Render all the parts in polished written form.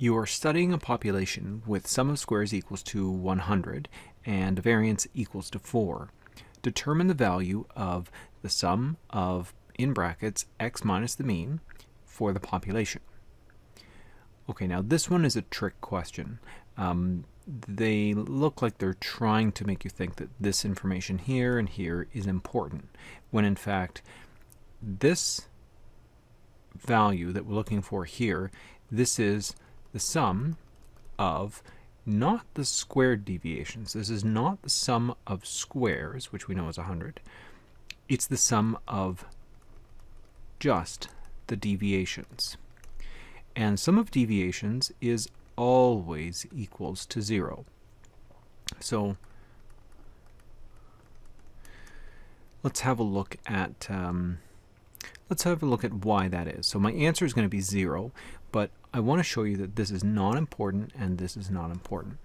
You are studying a population with sum of squares equals to 100 and variance equals to 4. Determine the value of the sum of, in brackets, x minus the mean for the population. Okay, now this one is a trick question. They look like they're trying to make you think that this information here and here is important, when in fact this value that we're looking for here, this is the sum of not the squared deviations. This is not the sum of squares, which we know is 100. It's the sum of just the deviations. And sum of deviations is always equals to 0. So let's have a look at why that is. So my answer is going to be 0, but I want to show you that this is not important and this is not important.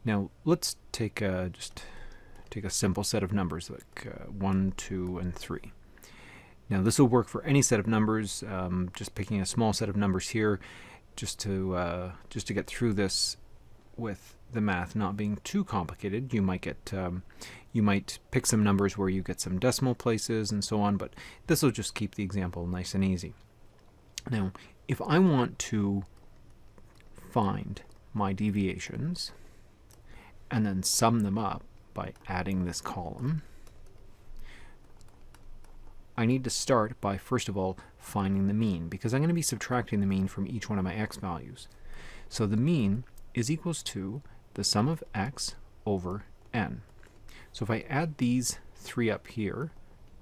Now let's take just take a simple set of numbers like 1, 2, and 3. Now this will work for any set of numbers. Just picking a small set of numbers here, just to get through this with the math not being too complicated. You might get you might pick some numbers where you get some decimal places and so on, but this will just keep the example nice and easy. Now, if I want to find my deviations and then sum them up by adding this column, I need to start by, first of all, finding the mean, because I'm going to be subtracting the mean from each one of my x values. So the mean is equals to the sum of x over n. So if I add these three up here,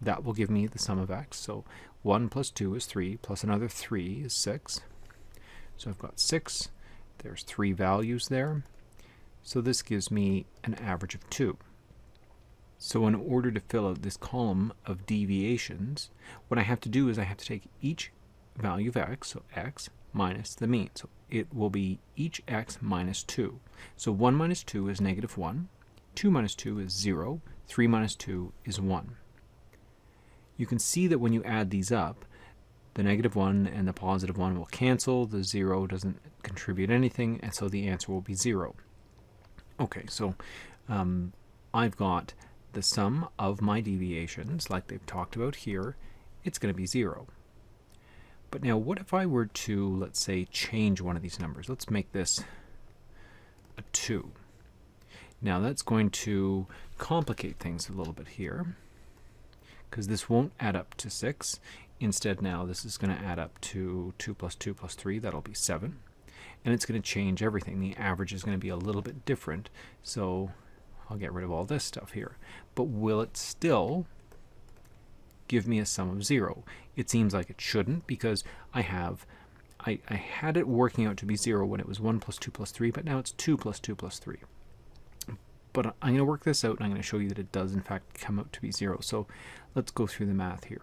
that will give me the sum of x. So 1 plus 2 is 3, plus another 3 is 6. So I've got 6. There's 3 values there. So this gives me an average of 2. So in order to fill out this column of deviations, what I have to do is I have to take each value of x, so x minus the mean. So it will be each x minus 2. So 1 minus 2 is negative 1. 2 minus 2 is 0. 3 minus 2 is 1. You can see that when you add these up, the negative 1 and the positive 1 will cancel. The 0 doesn't contribute anything, and so the answer will be 0. Okay, so I've got the sum of my deviations, like they've talked about here. It's going to be 0. But now what if I were to, let's say, change one of these numbers? Let's make this a 2. Now that's going to complicate things a little bit here, because this won't add up to 6. Instead now this is going to add up to 2 plus 2 plus 3. That'll be 7. And it's going to change everything. The average is going to be a little bit different. So I'll get rid of all this stuff here. But will it still give me a sum of 0? It seems like it shouldn't, because I had it working out to be 0 when it was 1 plus 2 plus 3, but now it's 2 plus 2 plus 3. But I'm going to work this out, and I'm going to show you that it does in fact come out to be 0. So let's go through the math here.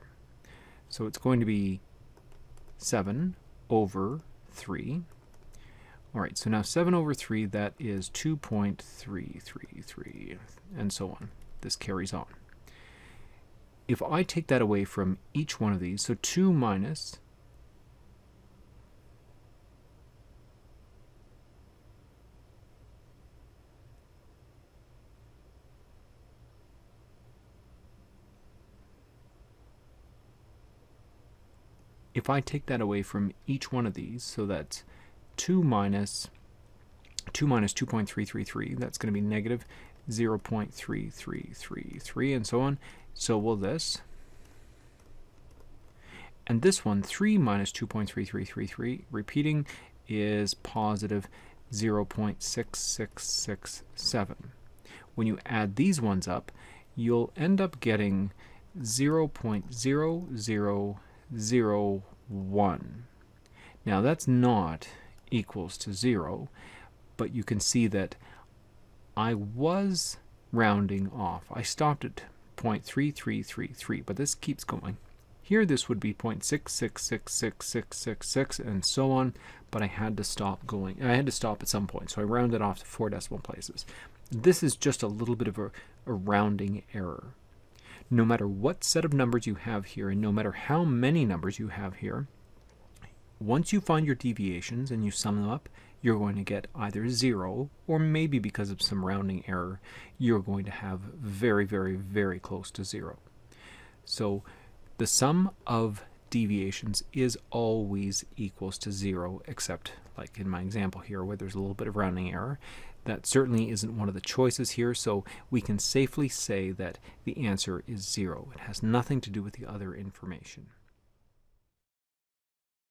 So it's going to be 7 over 3. All right, so now 7 over 3, that is 2.333, and so on. This carries on. If I take that away from each one of these, so 2 minus if I take that away from each one of these, so that's 2 minus 2.333, that's going to be negative 0.3333, and so on. So will this. And this one, 3 minus 2.3333, repeating, is positive 0.6667. When you add these ones up, you'll end up getting 0.0001. Now that's not equals to 0, but you can see that I was rounding off. I stopped at 0.3333, but this keeps going. Here this would be 0.66666666 and so on, but I had to stop going. I had to stop at some point, so I rounded off to 4 decimal places. This is just a little bit of a rounding error. No matter what set of numbers you have here, and no matter how many numbers you have here, once you find your deviations and you sum them up, you're going to get either 0, or maybe because of some rounding error, you're going to have very, very, very close to 0. So the sum of deviations is always equals to 0, except like in my example here where there's a little bit of rounding error. That certainly isn't one of the choices here, so we can safely say that the answer is 0. It has nothing to do with the other information.